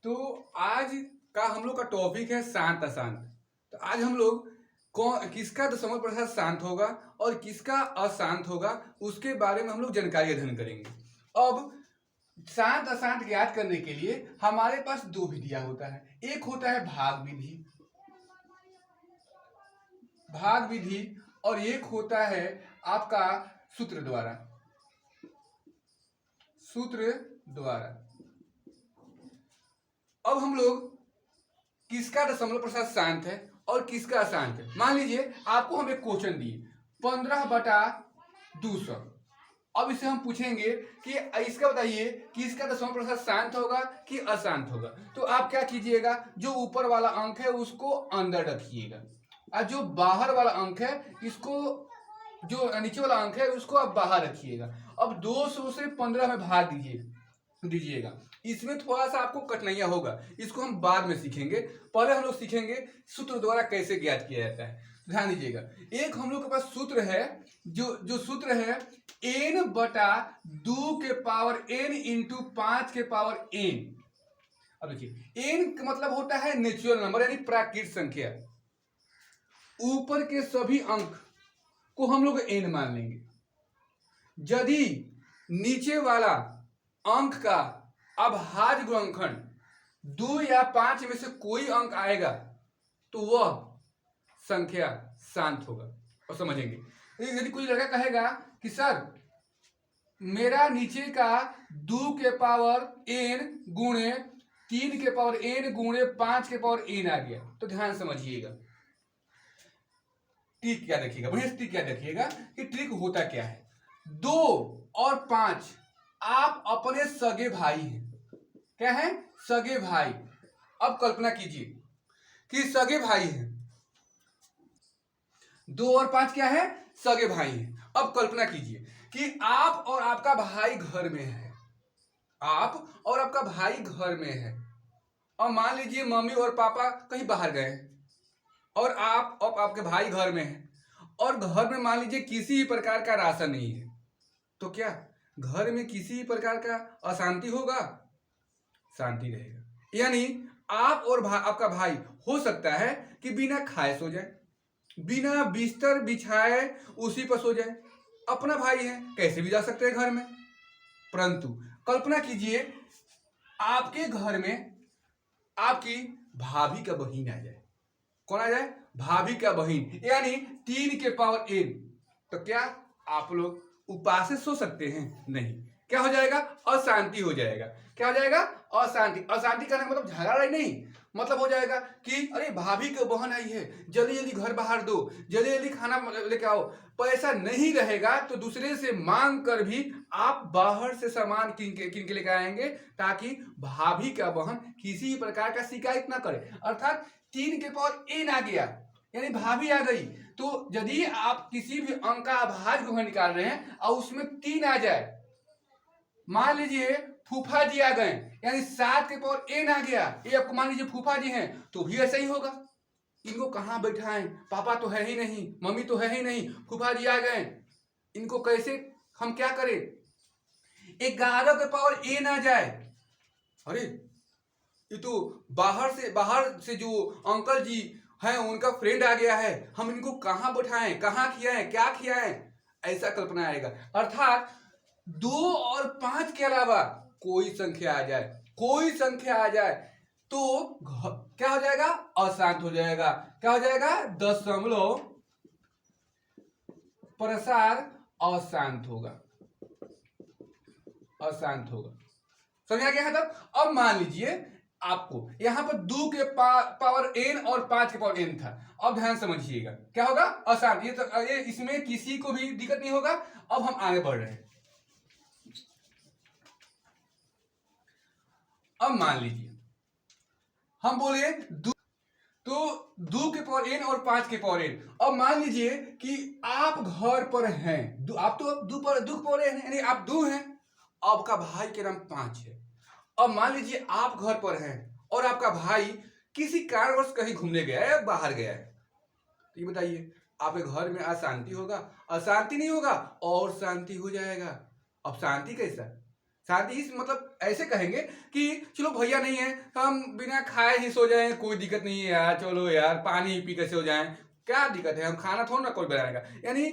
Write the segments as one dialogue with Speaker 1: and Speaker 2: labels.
Speaker 1: तो आज का हम लोग का टॉपिक है शांत अशांत। तो आज हम लोग कौन किसका दशमलव प्रतिशत शांत होगा और किसका अशांत होगा उसके बारे में हम लोग जानकारी अध्ययन करेंगे। अब शांत अशांत ज्ञात करने के लिए हमारे पास दो विधियां होता है। एक होता है भाग विधि और एक होता है आपका सूत्र द्वारा। अब हम लोग किसका दशमलव प्रतिशत शांत है और किसका अशांत है। मान लीजिए आपको हम एक क्वेश्चन दिए 15/200। अब इसे हम पूछेंगे कि इसका बताइए कि इसका दशमलव प्रतिशत शांत होगा कि अशांत होगा। तो आप क्या कीजिएगा, जो ऊपर वाला अंक है उसको अंदर रखिएगा और जो बाहर वाला अंक है इसको, जो नीचे वाला अंक है उसको आप बाहर रखिएगा। अब 200 से 15 में भाग दीजिएगा। इसमें थोड़ा सा आपको कठिनाइयां होगा, इसको हम बाद में सीखेंगे। पहले हम लोग सीखेंगे सूत्र द्वारा कैसे ज्ञात किया जाता है। ध्यान दीजिएगा, एक हम लोग के पास सूत्र है, जो सूत्र है n/2 के पावर n इंटू 5 के पावर n। अब देखिए n का मतलब होता है नेचुरल नंबर यानी प्राकृतिक संख्या। ऊपर के सभी अंक को हम लोग n मान लेंगे। यदि नीचे वाला अंक का अभाज्य गुणनखंड 2 या 5 में से कोई अंक आएगा तो वह संख्या शांत होगा। और समझेंगे, यदि कोई लड़का कहेगा कि सर मेरा नीचे का 2 के पावर n गुणे 3 के पावर n गुणे 5 के पावर n आ गया, तो ध्यान समझिएगा। ट्रिक क्या देखिएगा, बढ़िया ट्रिक क्या देखिएगा कि ट्रिक होता क्या है। 2 और 5 आप अपने सगे भाई हैं। क्या है? सगे भाई। अब कल्पना कीजिए कि सगे भाई हैं। 2 और 5 क्या है? सगे भाई हैं। अब कल्पना कीजिए कि आप और आपका भाई घर में है। आप और आपका भाई घर में है और मान लीजिए मम्मी और पापा कहीं बाहर गए हैं और आप और आपके भाई घर में हैं और घर में मान लीजिए किसी भी प्रकार का राशन नहीं है, तो क्या घर में किसी भी प्रकार का अशांति होगा? शांति रहेगा। यानी आप और आपका भाई हो सकता है कि बिना खाए सो जाए, बिना बिस्तर बिछाए उसी पर सो जाए। अपना भाई है, कैसे भी जा सकते हैं घर में। परंतु कल्पना कीजिए आपके घर में आपकी भाभी का बहन आ जाए। कौन आ जाए? भाभी का बहन, यानी 3 के पावर n। तो क्या आप लोग उपास से सो सकते हैं? नहीं। क्या हो जाएगा? अशांति हो जाएगा। क्या हो जाएगा? अशांति। अशांति करने का मतलब झगड़ा नहीं, मतलब हो जाएगा कि अरे भाभी की बहन आई है, जल्दी जल्दी घर बाहर दो, जल्दी जल्दी खाना लेके आओ। पैसा नहीं रहेगा तो दूसरे से मांग कर भी आप बाहर से सामान किन के लेकर आएंगे ताकि भाभी का बहन किसी प्रकार का शिकायत ना करे। अर्थात 3 के पावर n आ गया यानी भाभी आ गई। तो यदि आप किसी भी अंक का अभाज्य गुणनखंड निकाल रहे हैं और उसमें 3 आ जाए, मान लीजिए फूफा जी आ गए यानी 7 के पावर n आ गया, ये आपको मान लीजिए फूफा जी हैं, तो भी ऐसा ही होगा। इनको कहां बैठाएं? पापा तो है ही नहीं, मम्मी तो है ही नहीं, फूफा जी आ गए, इनको कैसे हम क्या करें? 11 के पावर n आ जाए, अरे ये तो बाहर से जो अंकल जी हैं उनका फ्रेंड आ गया है, हम इनको कहां बैठाएं, कहां खियाएं, क्या खियाएं, ऐसा कल्पना आएगा। अर्थात 2 और 5 के अलावा कोई संख्या आ जाए तो क्या हो जाएगा? अशांत हो जाएगा। क्या हो जाएगा? दशमलव प्रसार अशांत होगा। समझा गया है तब? अब मान लीजिए आपको यहां पर 2 के पावर n और 5 के पावर n था। अब ध्यान समझिएगा क्या होगा? अशांत। ये इसमें किसी को भी दिक्कत नहीं होगा। अब हम आगे बढ़ रहे हैं। अब मान लीजिए हम बोले तो 2 के पावर n और 5 के पावर n। अब मान लीजिए कि आप घर पर हैं, आप तो 2 के पावर n यानी आप 2 हैं, आपका भाई के नाम 5 है। अब मान लीजिए आप घर पर हैं और आपका भाई किसी कारणवश कहीं घूमने गया है, बाहर गया है, तो ये बताइए आपके घर में अशांति होगा? अशांति नहीं होगा और शांति हो जाएगा। अब शांति कैसा? शांति ही मतलब ऐसे कहेंगे कि चलो भैया नहीं है, हम बिना खाए ही सो जाएं, कोई दिक्कत नहीं है यार, चलो यार पानी ही पी के सो जाएं, क्या दिक्कत है, हम खाना थोड़ा ना कोई बनाएगा। यानी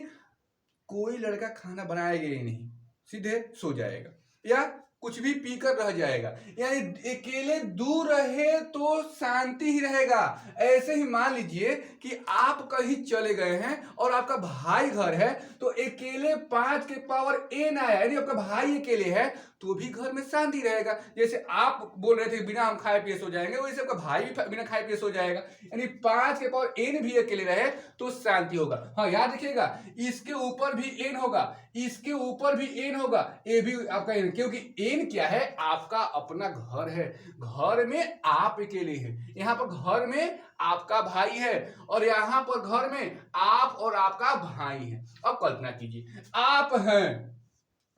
Speaker 1: कोई लड़का खाना बनाएगा ही नहीं, सीधे सो जाएगा या कुछ भी पीकर रह जाएगा। यानी अकेले दूर रहे तो शांति ही रहेगा। ऐसे ही मान लीजिए कि आप कहीं चले गए हैं और आपका भाई घर है, तो अकेले 5 के पावर n आया, यानी आपका भाई अकेले है तो भी घर में शांति रहेगा। जैसे आप बोल रहे थे बिना हम खाए पिए सो जाएंगे, वैसे आपका भाई भी बिना खाए पिए सो जाएगा। यानी 5 के पावर n भी अकेले रहे तो शांति होगा। हाँ याद रखिएगा, इसके ऊपर भी n होगा, इसके ऊपर भी n होगा, ये भी आपका n, क्योंकि n क्या है, आपका अपना घर है, घर में आप अकेले हैं, यहाँ पर घर में आपका भाई है और यहाँ पर घर में आप और आपका भाई है। अब कल्पना कीजिए, आप हैं,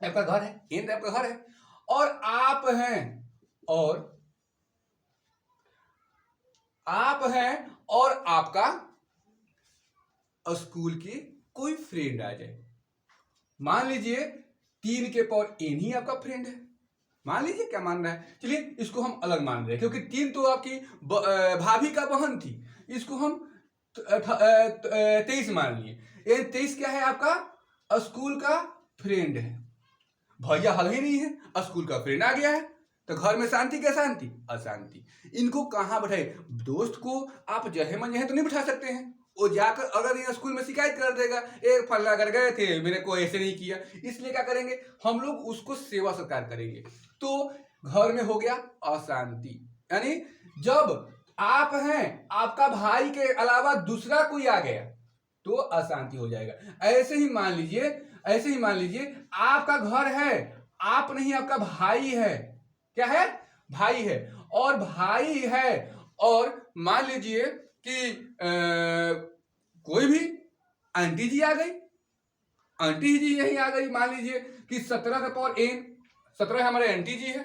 Speaker 1: आपका घर है, n आपका घर है और आप हैं और आपका स्कूल की कोई फ्रेंड आ जाए। मान लीजिए 3 के पावर n ही आपका फ्रेंड है, मान लीजिए, क्या मान रहा है, चलिए इसको हम अलग मान रहे हैं क्योंकि 3 तो आपकी भाभी का बहन थी, इसको हम 23 मान लिए। ये 23 क्या है, आपका स्कूल का फ्रेंड है। भैया हल ही नहीं है, स्कूल का फ्रेंड आ गया है, तो घर में शांति क्या शांति, अशांति। इनको कहाँ बैठाए, दोस्त को आप जहे मन जहे तो नहीं बिठा सकते हैं, वो जाकर अगर ये स्कूल में शिकायत कर देगा, एक फल्ला कर गए थे, मेरे को ऐसे नहीं किया, इसलिए क्या करेंगे हम लोग, उसको सेवा सत्कार करेंगे। तो घर में हो गया अशांति। यानी जब आप हैं, आपका भाई के अलावा दूसरा कोई आ गया तो अशांति हो जाएगा। ऐसे ही मान लीजिए आपका घर है, आप नहीं, आपका भाई है, क्या है, भाई है, और भाई है, और मान लीजिए कि कोई भी आंटी जी आ गई, आंटी जी यही आ गई, मान लीजिए कि 17 का पावर n, 17 हमारे आंटी जी है,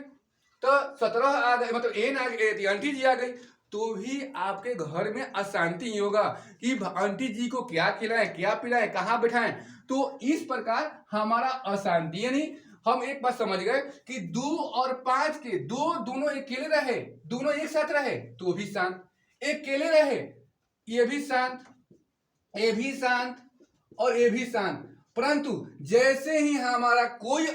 Speaker 1: तो 17 आ गए, मतलब n आ गई, आंटी जी आ गई, तो भी आपके घर में अशांति ही होगा कि आंटी जी को क्या खिलाएं, क्या पिलाएं, कहाँ बिठाएं। तो इस प्रकार हमारा अशांति, यानी हम एक बात समझ गए कि 2 और 5 के दोनों अकेले रहे, दोनों एक साथ रहे तो भी शांत, अकेले रहे ये भी शांत, ये भी शांत और ये भी शांत। परंतु जैसे ही हमारा कोई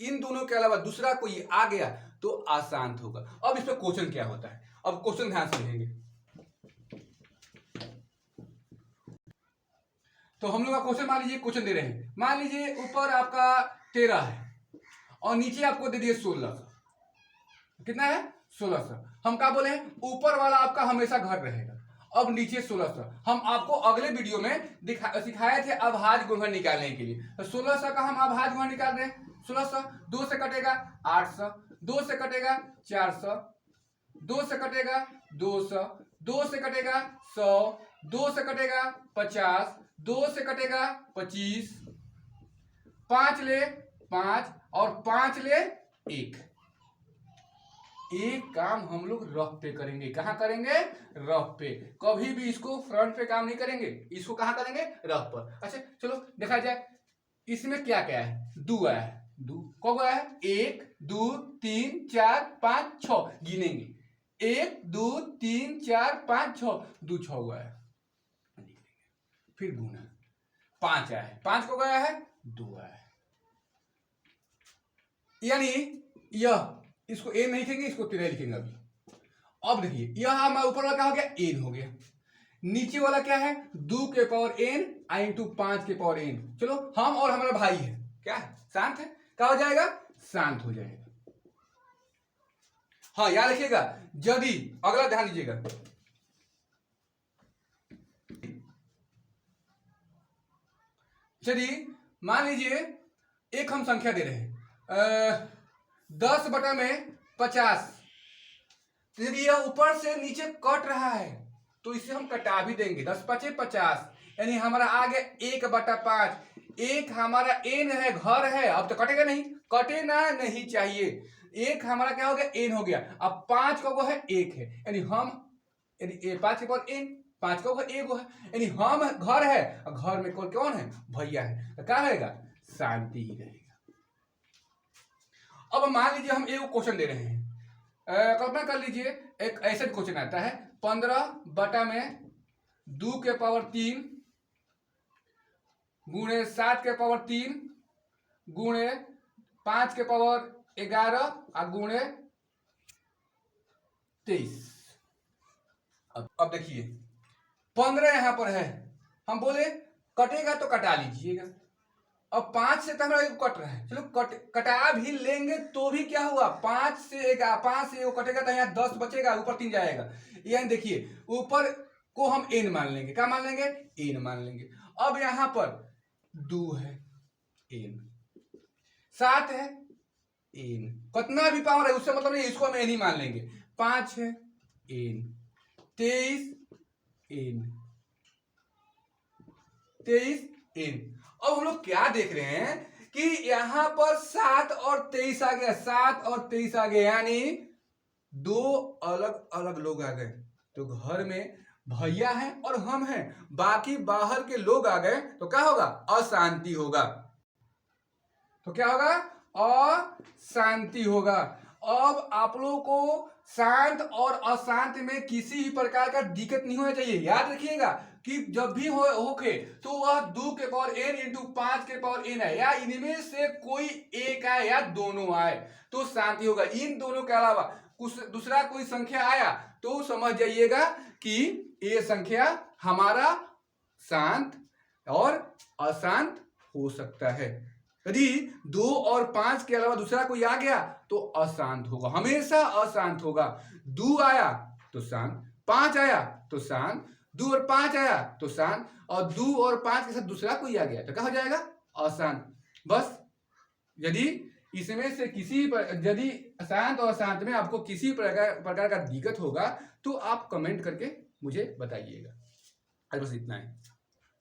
Speaker 1: इन दोनों के अलावा दूसरा कोई आ गया तो अशांत होगा। अब इस पर क्वेश्चन क्या होता है, अब क्वेश्चन ध्यान से लिखेंगे। तो हम लोग का क्वेश्चन, मान लीजिए क्वेश्चन दे रहे हैं, मान लीजिए ऊपर आपका 13 है और नीचे आपको दे दिए 16। कितना है, 1600। हम क्या बोले, ऊपर वाला आपका हमेशा घर रहेगा, अब नीचे 1600। हम आपको अगले वीडियो में सिखाए थे अभाज्य गुणन निकालने के लिए। तो 1600 का हम अभाज्य गुणन निकाल रहे हैं। 1600 2 से कटेगा 800, 2 से कटेगा 400, 2 से कटेगा 200, 2 से कटेगा 100, 2 से कटेगा 50, 2 से कटेगा 25, 5 ले 5 और 5 ले 1। एक काम हम लोग रफ पे करेंगे, कहाँ करेंगे, रफ पे। कभी भी इसको फ्रंट पे काम नहीं करेंगे, इसको कहाँ करेंगे, रफ पर। अच्छा चलो देखा जाए, इसमें क्या क्या है, 2 आया है, 2 कब आया है, 1 2 3 4 5 6 गिनेंगे, 1 2 3 4 5 6, 2 6 हुआ है, फिर गुना 5 आया है, 5 को गया है, 2 आया है। यानी यह, इसको ए नहीं लिखेंगे, इसको 13 लिखेंगे अभी। अब देखिए यह हमारा ऊपर वाला क्या हो गया, एन हो गया, नीचे वाला क्या है, 2 के पावर एन इंटू 5 के पावर एन। चलो हम और हमारा भाई है, क्या है, शांत है, क्या हो जाएगा, शांत हो जाएगा। हाँ याद रखिएगा, यदि अगला ध्यान दीजिएगा, चलिए मान लीजिए एक हम संख्या दे रहे हैं 10 बटा में 50, यदि यह ऊपर से नीचे कट रहा है तो इसे हम कटा भी देंगे, 10 5 50, यानी हमारा आ गया 1 बटा 5। एक हमारा एन है, घर है, अब तो कटेगा नहीं, कटेना नहीं चाहिए, एक हमारा क्या हो गया, एन हो गया। अब 5 का वो है 1 है, यानी हम, यानी 5 के पावर एन, 5 का ऊपर 1 है, यानी हम घर है, घर में कौन है, भैया है, तो क्या रहेगा, शांति ही रहेगा। अब मान लीजिए हम एक क्वेश्चन दे रहे हैं, कल्पना कर लीजिए एक ऐसा क्वेश्चन आता है 15/2 गुणे 7/3 गुणे 5/11 और गुणे 23। अब देखिए 15 यहां पर है, हम बोले कटेगा तो कटा लीजिएगा। अब 5 से तो हमारा कट रहा है, चलो कटा भी लेंगे तो भी क्या हुआ, 5 से वो कटेगा तो यहाँ 10 बचेगा, ऊपर 3 जाएगा। यानी देखिए ऊपर को हम n मान लेंगे, क्या मान लेंगे, n मान लेंगे। अब यहां पर 2 है n, 7 है n, कितना भी पावर है उससे मतलब नहीं, इसको हम n ही मान लेंगे। 5 है n, 23 n। अब हम लोग क्या देख रहे हैं कि यहां पर 7 और 23 आ गया, 7 और 23 आ गए, यानी 2 अलग अलग लोग आ गए। तो घर में भैया हैं और हम हैं, बाकी बाहर के लोग आ गए तो क्या होगा, अशांति होगा। तो क्या होगा, अशांति होगा। अब आप लोगों को शांत और अशांत में किसी भी प्रकार का दिक्कत नहीं होना चाहिए। याद रखिएगा कि जब भी होके तो वह 2 के पावर n इंटू 5 के पावर n है, या इनमें से कोई एक आए या दोनों आए तो शांति होगा। इन दोनों के अलावा कुछ दूसरा कोई संख्या आया तो समझ जाइएगा कि ये संख्या हमारा शांत और अशांत हो सकता है। यदि 2 और 5 के अलावा दूसरा कोई आ गया तो अशांत होगा, हमेशा अशांत होगा। 2 आया तो शांत, 5 आया तो शांत, 2 और 5 आया तो शांत, और 2 और 5 के साथ दूसरा कोई आ गया तो क्या हो जाएगा, अशांत। बस यदि इसमें से किसी पर, यदि शांत और अशांत में आपको किसी प्रकार का दिक्कत होगा तो आप कमेंट करके मुझे बताइएगा। बस इतना है।